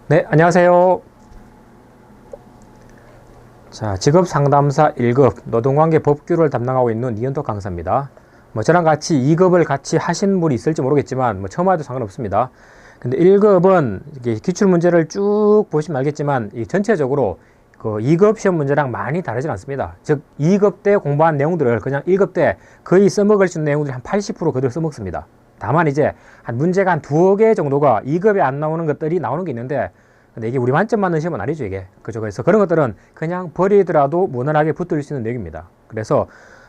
네, 안녕하세요. 자, 직업상담사 1급 노동관계 법규를 담당하고 있는 이현덕 강사입니다. 저랑 같이 2급을 같이 하신 분이 있을지 모르겠지만 처음 해도 상관없습니다. 근데 1급은 기출문제를 쭉 보시면 알겠지만 전체적으로 그 2급 시험 문제랑 많이 다르진 않습니다. 즉 2급 때 공부한 내용들을 그냥 1급 때 거의 써먹을 수 있는 내용들이 한 80% 그대로 써먹습니다. 다만 이제 문제가 한 두어 개 정도가 2급에 안 나오는 것들이 나오는 게 있는데, 근데 이게 우리 만점 맞는 시험은 아니죠, 이게. 그죠? 그래서 그런 것들은 그냥 버리더라도 무난하게 붙을 수 있는 내용입니다. 그래서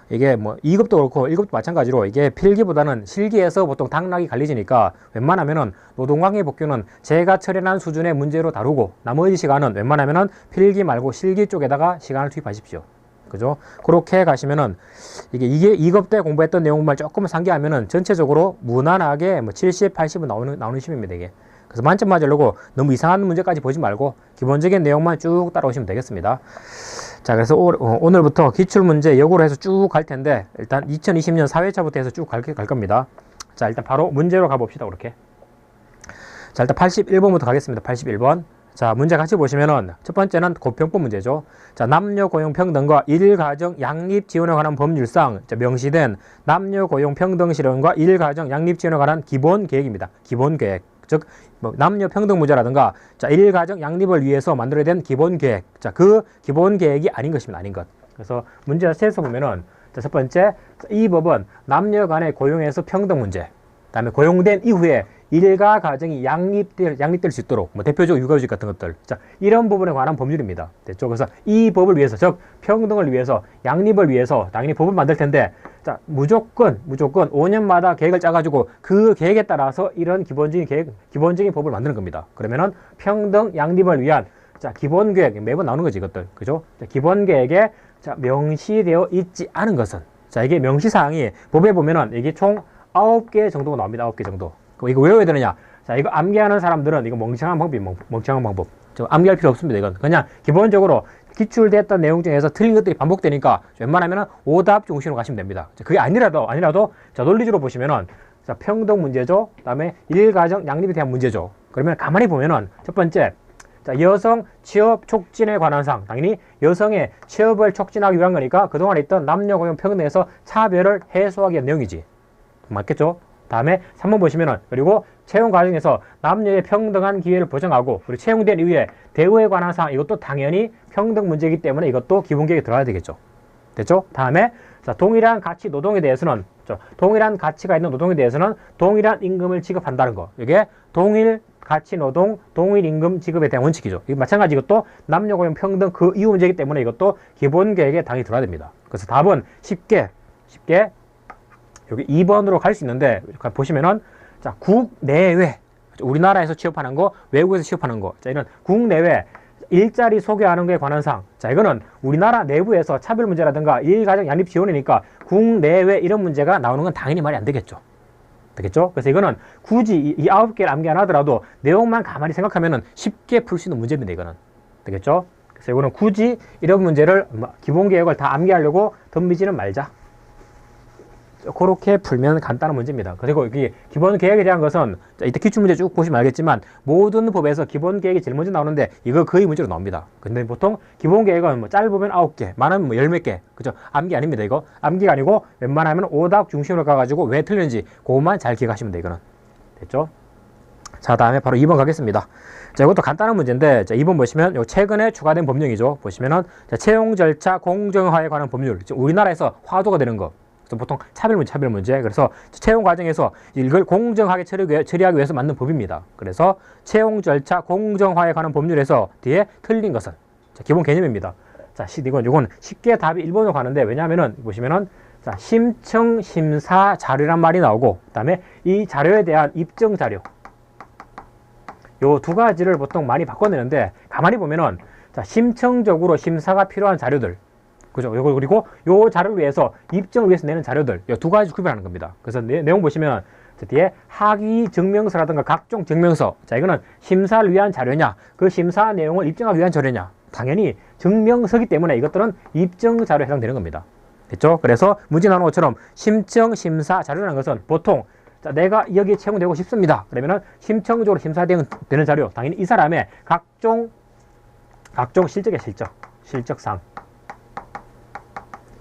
이게 2급도 그렇고 1급도 마찬가지로 이게 필기보다는 실기에서 보통 당락이 갈리지니까 웬만하면은 노동관계 법규는 제가 처리한 수준의 문제로 다루고 나머지 시간은 웬만하면은 필기 말고 실기 쪽에다가 시간을 투입하십시오. 그죠? 그렇게 가시면은 이게 2급 때 공부했던 내용만 조금 상기하면은 전체적으로 무난하게 70, 80은 나오는 시험입니다, 이게. 그래서 만점 맞으려고 너무 이상한 문제까지 보지 말고 기본적인 내용만 쭉 따라오시면 되겠습니다. 자, 그래서 오늘부터 기출문제 역으로 해서 쭉 갈 텐데, 일단 2020년 4회차부터 해서 쭉 갈 겁니다. 자, 일단 바로 문제로 가봅시다, 그렇게. 자, 일단 81번부터 가겠습니다. 81번. 자, 문제 같이 보시면은 첫 번째는 고평법 문제죠. 자, 남녀 고용 평등과 일가정 양립 지원에 관한 법률상 명시된 남녀 고용 평등 실현과 일가정 양립 지원에 관한 기본 계획입니다. 기본 계획. 즉 남녀 평등 문제라든가 일가정 양립을 위해서 만들어야 된 기본 계획. 자, 그 기본 계획이 아닌 것입니다. 아닌 것. 그래서 문제 자체에서 보면은 첫 번째, 이 법은 남녀 간의 고용에서 평등 문제. 그다음에 고용된 이후에 일가 가정이 양립될 수 있도록 대표적 육아휴직 같은 것들, 자, 이런 부분에 관한 법률입니다. 됐죠? 그래서 이 법을 위해서, 즉 평등을 위해서, 양립을 위해서 당연히 법을 만들 텐데, 자, 무조건 5년마다 계획을 짜가지고 그 계획에 따라서 이런 기본적인 법을 만드는 겁니다. 그러면은 평등 양립을 위한 기본 계획, 매번 나오는 거지 이것들, 그죠? 기본 계획에 명시되어 있지 않은 것은, 이게 명시사항이 법에 보면은 이게 총 9개 정도가 나옵니다. 9개 정도. 이거 외워야 되느냐? 자, 이거 암기하는 사람들은 이거 멍청한 방법. 암기할 필요 없습니다. 이건 그냥 기본적으로 기출됐던 내용 중에서 틀린 것들이 반복되니까 웬만하면 오답 중심으로 가시면 됩니다. 그게 아니라도 논리적으로 보시면은 평등 문제죠. 그다음에 일가정 양립에 대한 문제죠. 그러면 가만히 보면은 첫 번째, 여성 취업 촉진에 관한 사항, 당연히 여성의 취업을 촉진하기 위한 거니까 그동안 있던 남녀 고용 평등에서 차별을 해소하기 위한 내용이지. 맞겠죠? 다음에 3번 보시면은, 그리고 채용 과정에서 남녀의 평등한 기회를 보장하고, 그리고 채용된 이후에 대우에 관한 사항, 이것도 당연히 평등 문제이기 때문에 이것도 기본 계획에 들어가야 되겠죠. 됐죠? 다음에 동일한 가치 노동에 대해서는, 동일한 가치가 있는 노동에 대해서는 동일한 임금을 지급한다는 거. 이게 동일 가치 노동, 동일 임금 지급에 대한 원칙이죠. 이게 마찬가지 이것도 남녀 고용 평등 그 이후 문제이기 때문에 이것도 기본 계획에 당연히 들어가야 됩니다. 그래서 답은 쉽게 여기 2번으로 갈 수 있는데, 보시면은, 국내외. 우리나라에서 취업하는 거, 외국에서 취업하는 거. 이런 국내외 일자리 소개하는 거에 관한 사항. 이거는 우리나라 내부에서 차별 문제라든가 일가정 양립 지원이니까 국내외 이런 문제가 나오는 건 당연히 말이 안 되겠죠. 되겠죠? 그래서 이거는 굳이 이 9개를 암기 안 하더라도 내용만 가만히 생각하면은 쉽게 풀 수 있는 문제입니다, 이거는. 되겠죠? 그래서 이거는 굳이 이런 문제를 기본 계획을 다 암기하려고 덤비지는 말자. 그렇게 풀면 간단한 문제입니다. 그리고 여기 기본 계획에 대한 것은 이때 기출문제 쭉 보시면 알겠지만 모든 법에서 기본 계획이 제일 먼저 나오는데 이거 거의 문제로 나옵니다. 근데 보통 기본 계획은 짧으면 9개, 많으면 10몇 개. 그죠? 암기 아닙니다, 이거. 암기가 아니고 웬만하면 오답 중심으로 가가지고 왜 틀렸는지 그것만 잘 기억하시면 돼, 이거는. 됐죠? 자, 다음에 바로 2번 가겠습니다. 자, 이것도 간단한 문제인데, 2번 보시면 요 최근에 추가된 법령이죠. 보시면은 채용 절차 공정화에 관한 법률. 우리나라에서 화두가 되는 거. 그래서 보통 차별 문제. 그래서 채용 과정에서 이걸 공정하게 처리하기 위해서 만든 법입니다. 그래서 채용 절차 공정화에 관한 법률에서 뒤에 틀린 것은, 기본 개념입니다. 이건 쉽게 답이 1번으로 가는데, 왜냐하면은 보시면은 심청 심사 자료란 말이 나오고, 그다음에 이 자료에 대한 입증 자료. 요 두 가지를 보통 많이 바꿔내는데, 가만히 보면은 심청적으로 심사가 필요한 자료들. 그죠? 그리고 요 자료를 위해서, 입증을 위해서 내는 자료들, 요 두 가지 구별하는 겁니다. 그래서 내용 보시면 뒤에 학위 증명서라든가 각종 증명서. 이거는 심사를 위한 자료냐, 그 심사 내용을 입증하기 위한 자료냐. 당연히 증명서기 때문에 이것들은 입증 자료에 해당되는 겁니다. 됐죠? 그래서 문제 나오는 것처럼 심청 심사 자료라는 것은 보통 자, 내가 여기에 채용되고 싶습니다. 그러면은 심층적으로 심사되는 자료, 당연히 이 사람의 각종 실적의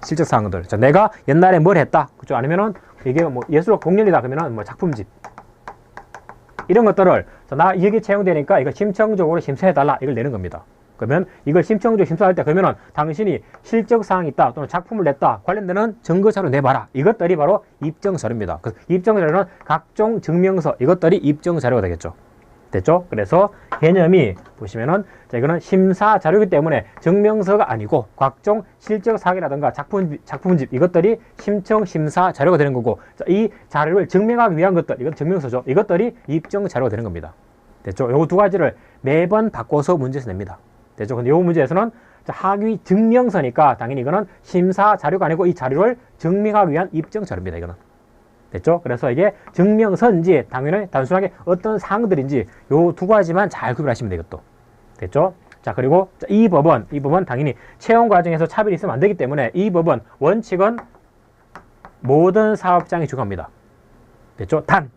실적사항들. 자, 내가 옛날에 뭘 했다. 그죠? 아니면은 이게 뭐 예술학 공연이다. 그러면은 뭐 작품집. 이런 것들을 자, 나 여기 채용되니까 이거 심층적으로 심사해달라. 이걸 내는 겁니다. 그러면 이걸 심층적으로 심사할 때 그러면은 당신이 실적사항이 있다 또는 작품을 냈다 관련되는 증거자료 내봐라. 이것들이 바로 입증자료입니다. 그 입증자료는 각종 증명서 이것들이 입증자료가 되겠죠. 됐죠? 그래서 개념이 보시면은 자, 이거는 심사자료이기 때문에 증명서가 아니고 각종 실적사항이라든가 작품집 이것들이 심층심사자료가 되는 거고 자, 이 자료를 증명하기 위한 것들 이건 증명서죠. 이것들이 입증자료가 되는 겁니다. 됐죠? 요 두 가지를 매번 바꿔서 문제에서 냅니다. 됐죠? 근데 이 문제에서는 학위 증명서니까 당연히 이거는 심사 자료가 아니고 이 자료를 증명하기 위한 입증 자료입니다. 이거는. 됐죠? 그래서 이게 증명서인지 당연히 단순하게 어떤 사항들인지 요 두 가지만 잘 구별하시면 되겠죠. 됐죠? 자, 그리고 이 법은 당연히 채용 과정에서 차별이 있으면 안 되기 때문에 이 법은 원칙은 모든 사업장이 적용합니다. 됐죠? 단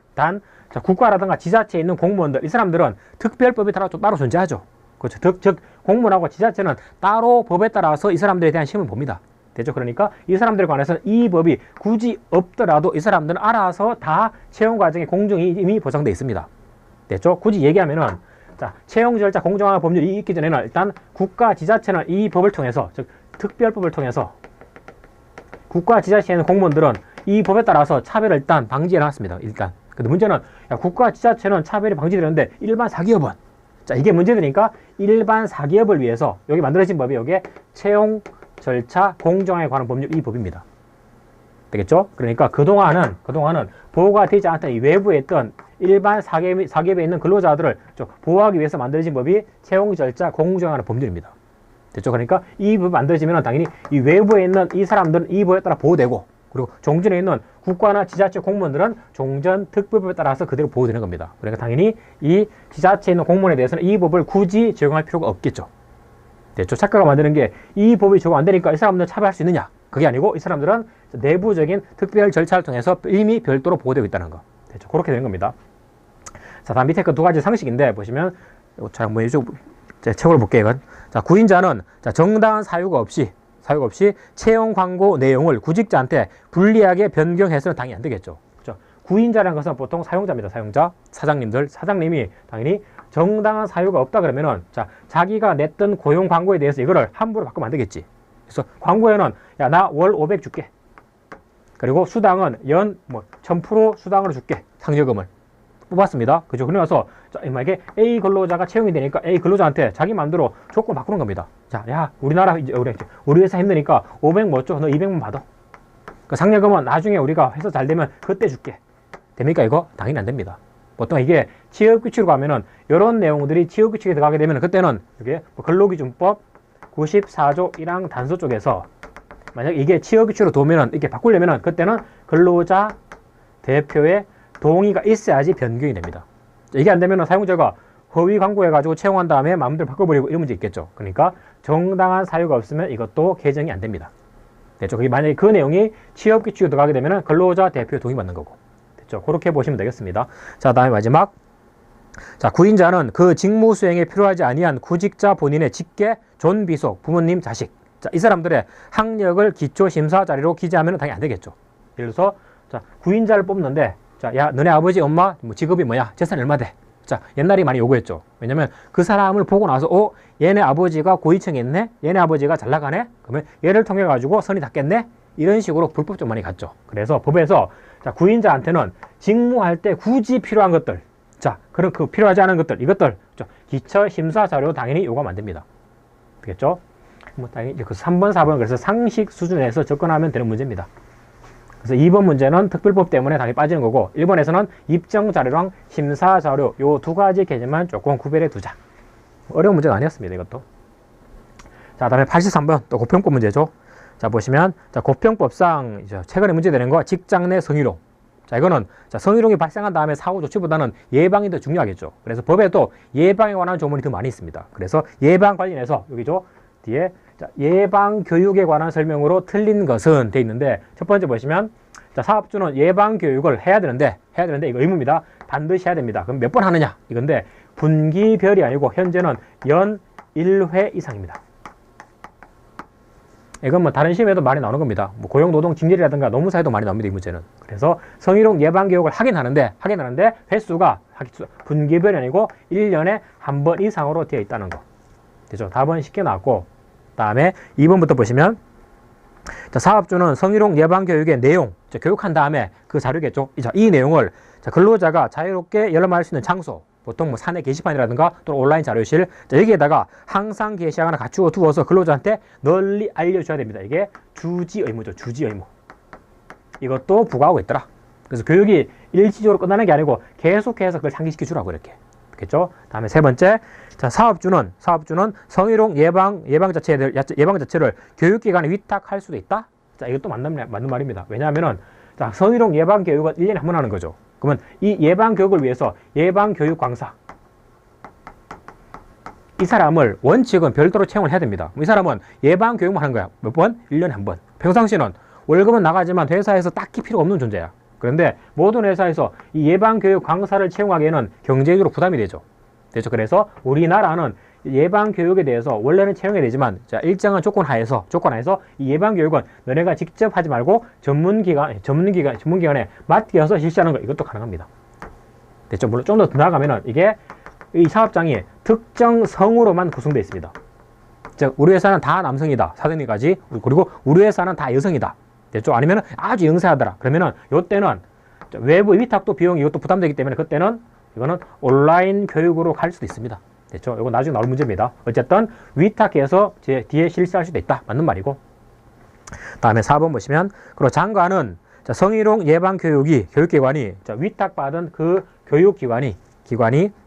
자, 국가라든가 지자체에 있는 공무원들 이 사람들은 특별법이 따로 존재하죠. 그렇죠. 즉 공무원하고 지자체는 따로 법에 따라서 이 사람들에 대한 시험을 봅니다. 됐죠? 그러니까 이 사람들에 관해서는 이 법이 굳이 없더라도 이 사람들은 알아서 다 채용 과정의 공정이 이미 보장되어 있습니다. 됐죠? 굳이 얘기하면은 자, 채용 절차 공정화 법률이 있기 전에는 일단 국가 지자체는 이 법을 통해서 즉 특별법을 통해서 국가 지자체에 있는 공무원들은 이 법에 따라서 차별을 일단 방지해 놨습니다. 일단. 근데 문제는 국가 지자체는 차별이 방지되는데 일반 사기업은 자, 이게 문제되니까 일반 사기업을 위해서 여기 만들어진 법이 여기에 채용 절차 공정화에 관한 법률 이 법입니다. 되겠죠? 그러니까 그동안은 보호가 되지 않았던 이 외부에 있던 일반 사기업에 있는 근로자들을 보호하기 위해서 만들어진 법이 채용 절차 공정화하는 법률입니다. 됐죠? 그러니까 이 법이 만들어지면 당연히 이 외부에 있는 이 사람들은 이 법에 따라 보호되고 그리고 종전에 있는 국가나 지자체 공무원들은 종전 특별법에 따라서 그대로 보호되는 겁니다. 그러니까 당연히 이 지자체에 있는 공무원에 대해서는 이 법을 굳이 적용할 필요가 없겠죠. 됐죠? 작가가 만드는 게 이 법이 적용 안 되니까 이 사람들은 차별할 수 있느냐? 그게 아니고 이 사람들은 내부적인 특별 절차를 통해서 이미 별도로 보호되고 있다는 거. 됐죠? 그렇게 되는 겁니다. 자, 다음 밑에 그 두 가지 상식인데 보시면 자, 뭐 이쪽 책으로 볼게요. 이건. 자, 구인자는 자, 정당한 사유가 없이 채용 광고 내용을 구직자한테 불리하게 변경해서는 당연히 안 되겠죠. 그렇죠? 구인자라는 것은 보통 사용자입니다. 사장님이 당연히 정당한 사유가 없다 그러면은 자, 자기가 냈던 고용 광고에 대해서 이거를 함부로 바꾸면 안 되겠지. 그래서 광고에는 야, 나 월 500 줄게. 그리고 수당은 연 1000% 수당으로 줄게. 상여금을 뽑았습니다. 그죠? 그래서 만약에 A 근로자가 채용이 되니까 A 근로자한테 자기 마음대로 조건 바꾸는 겁니다. 자, 야, 우리 회사 힘드니까 500 못 줘. 너 200만 받아. 그 상여금은 나중에 우리가 회사 잘 되면 그때 줄게. 됩니까? 이거 당연히 안 됩니다. 보통 이게 취업규칙으로 가면은 이런 내용들이 취업규칙에 들어가게 되면 그때는 이게 근로기준법 94조 1항 단서 쪽에서 만약 이게 취업규칙으로 도면은 이렇게 바꾸려면은 그때는 근로자 대표의 동의가 있어야지 변경이 됩니다. 이게 안 되면은 사용자가 허위 광고해가지고 채용한 다음에 마음대로 바꿔버리고 이런 문제 있겠죠. 그러니까 정당한 사유가 없으면 이것도 개정이 안 됩니다. 됐죠? 그게 만약에 그 내용이 취업규칙으로 들어가게 되면은 근로자 대표 동의 받는 거고. 됐죠? 그렇게 보시면 되겠습니다. 자, 다음에 마지막. 자, 구인자는 그 직무 수행에 필요하지 아니한 구직자 본인의 직계, 존비속, 부모님, 자식. 자, 이 사람들의 학력을 기초 심사 자료로 기재하면 당연히 안 되겠죠. 예를 들어서 자, 구인자를 뽑는데 자, 야, 너네 아버지, 엄마 직업이 뭐야? 재산이 얼마 돼? 자, 옛날에 많이 요구했죠. 왜냐면 그 사람을 보고 나서 얘네 아버지가 고위층에 있네? 얘네 아버지가 잘 나가네? 그러면 얘를 통해 가지고 선이 닿겠네? 이런 식으로 불법적으로 많이 갔죠. 그래서 법에서 자, 구인자한테는 직무할 때 굳이 필요한 것들, 자, 그런 그 필요하지 않은 것들, 이것들 기초 심사 자료 당연히 요구하면 안 됩니다. 되겠죠? 당연히 그 3번, 4번 그래서 상식 수준에서 접근하면 되는 문제입니다. 그래서 2번 문제는 특별법 때문에 당연히 빠지는 거고 1번에서는 입증 자료랑 심사 자료 요 두 가지 개념만 조금 구별해 두자. 어려운 문제가 아니었습니다. 이것도. 자, 다음에 83번 또 고평법 문제죠. 자, 보시면 자, 고평법상 최근에 문제되는 거 직장 내 성희롱. 자, 이거는 자, 성희롱이 발생한 다음에 사후 조치보다는 예방이 더 중요하겠죠. 그래서 법에도 예방에 관한 조문이 더 많이 있습니다. 그래서 예방 관련해서 여기죠. 뒤에 자, 예방 교육에 관한 설명으로 틀린 것은 돼 있는데 첫 번째 보시면 자, 사업주는 예방 교육을 해야 되는데 해야 되는데 이거 의무입니다. 반드시 해야 됩니다. 그럼 몇 번 하느냐 이건데 분기별이 아니고 현재는 연 1회 이상입니다. 이건 뭐 다른 시험에도 많이 나오는 겁니다. 뭐 고용노동징계라든가 노무사에도 많이 나옵니다. 이 문제는. 그래서 성희롱 예방교육을 하긴 하는데 횟수가 분기별이 아니고 1년에 한 번 이상으로 되어 있다는 거. 되죠? 답은 쉽게 나왔고, 다음에 2번부터 보시면 자, 사업주는 성희롱 예방교육의 내용, 자, 교육한 다음에 그 자료겠죠. 이 내용을 자, 근로자가 자유롭게 열람할 수 있는 장소, 보통 뭐 사내 게시판이라든가 또는 온라인 자료실, 자, 여기에다가 항상 게시하거나 갖추어 두어서 근로자한테 널리 알려줘야 됩니다. 이게 주지 의무죠. 주지 의무. 이것도 부과하고 있더라. 그래서 교육이 일시적으로 끝나는 게 아니고 계속해서 그걸 상기시켜 주라고 이렇게. 그렇겠죠? 다음에 세 번째, 자, 사업주는 성희롱 예방 자체를 교육기관에 위탁할 수도 있다. 자, 이것도 맞는 말입니다. 왜냐하면은 자, 성희롱 예방 교육은 1년에 한 번 하는 거죠. 그러면 이 예방 교육을 위해서 예방 교육 강사 이 사람을 원칙은 별도로 채용을 해야 됩니다. 이 사람은 예방 교육만 하는 거야. 몇 번? 1년에 한 번. 평상시는 월급은 나가지만 회사에서 딱히 필요 없는 존재야. 그런데 모든 회사에서 이 예방교육 강사를 채용하기에는 경제적으로 부담이 되죠. 그래서 우리나라는 예방교육에 대해서 원래는 채용이 되지만 자, 일정한 조건 하에서 이 예방교육은 너네가 직접 하지 말고 전문기관에 맡겨서 실시하는 거 이것도 가능합니다. 됐죠? 물론 좀 더 나아가면은 이게 이 사업장이 특정 성으로만 구성되어 있습니다. 즉 우리 회사는 다 남성이다. 사장님까지. 그리고 우리 회사는 다 여성이다. 됐죠? 아니면 아주 영세하더라. 그러면은 요때는 외부 위탁도 비용이 이것도 부담되기 때문에 그때는 이거는 온라인 교육으로 갈 수도 있습니다. 됐죠? 이거 나중에 나올 문제입니다. 어쨌든 위탁해서 제 뒤에 실시할 수도 있다. 맞는 말이고. 다음에 4번 보시면 그리고 장관은 자, 성희롱 예방 교육기관이 자, 위탁받은 그 교육기관이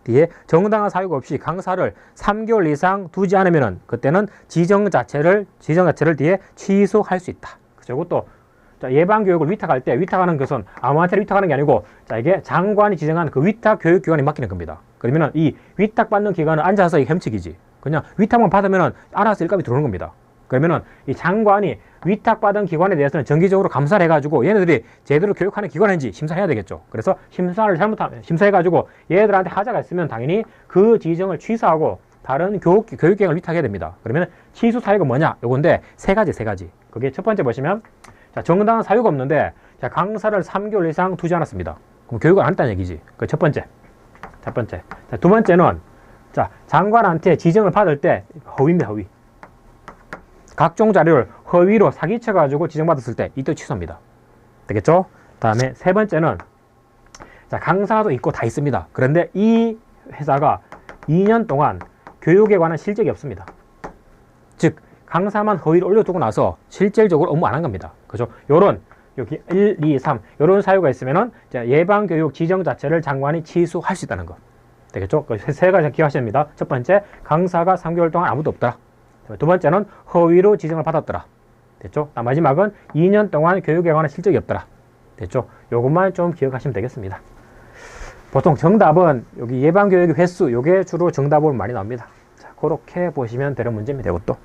뒤에 정당한 사유가 없이 강사를 3개월 이상 두지 않으면은 그때는 지정 자체를 뒤에 취소할 수 있다. 그죠? 이것도 예방교육을 위탁할 때 위탁하는 것은 아무한테 위탁하는 게 아니고 자, 이게 장관이 지정한 그 위탁 교육기관에 맡기는 겁니다. 그러면은 이 위탁받는 기관은 앉아서 이 협칙이지. 그냥 위탁만 받으면은 알아서 일감이 들어오는 겁니다. 그러면은 이 장관이 위탁받은 기관에 대해서는 정기적으로 감사를 해가지고 얘네들이 제대로 교육하는 기관인지 심사해야 되겠죠. 그래서 심사해가지고 얘네들한테 하자가 있으면 당연히 그 지정을 취소하고 다른 교육기관을 위탁해야 됩니다. 그러면 취소 사유가 뭐냐? 요건데 세 가지. 그게 첫 번째 보시면 자, 정당한 사유가 없는데 자, 강사를 3개월 이상 두지 않았습니다. 그럼 교육을 안 했다는 얘기지. 그 첫 번째. 자, 두 번째는 자, 장관한테 지정을 받을 때 허위입니다. 허위. 각종 자료를 허위로 사기쳐가지고 지정받았을 때 이때 취소합니다. 되겠죠? 다음에 세 번째는 자, 강사도 있고 다 있습니다. 그런데 이 회사가 2년 동안 교육에 관한 실적이 없습니다. 즉 강사만 허위를 올려두고 나서 실질적으로 업무 안 한 겁니다. 그죠? 여기 1, 2, 3 요런 사유가 있으면은 예방교육 지정 자체를 장관이 취소할 수 있다는 거. 되겠죠? 세 가지 기억하셔야 됩니다. 첫 번째, 강사가 3개월 동안 아무도 없더라. 두 번째는 허위로 지정을 받았더라. 됐죠? 마지막은 2년 동안 교육에 관한 실적이 없더라. 됐죠? 요것만 좀 기억하시면 되겠습니다. 보통 정답은 여기 예방교육의 횟수, 요게 주로 정답으로 많이 나옵니다. 자, 그렇게 보시면 되는 문제입니다. 이것도.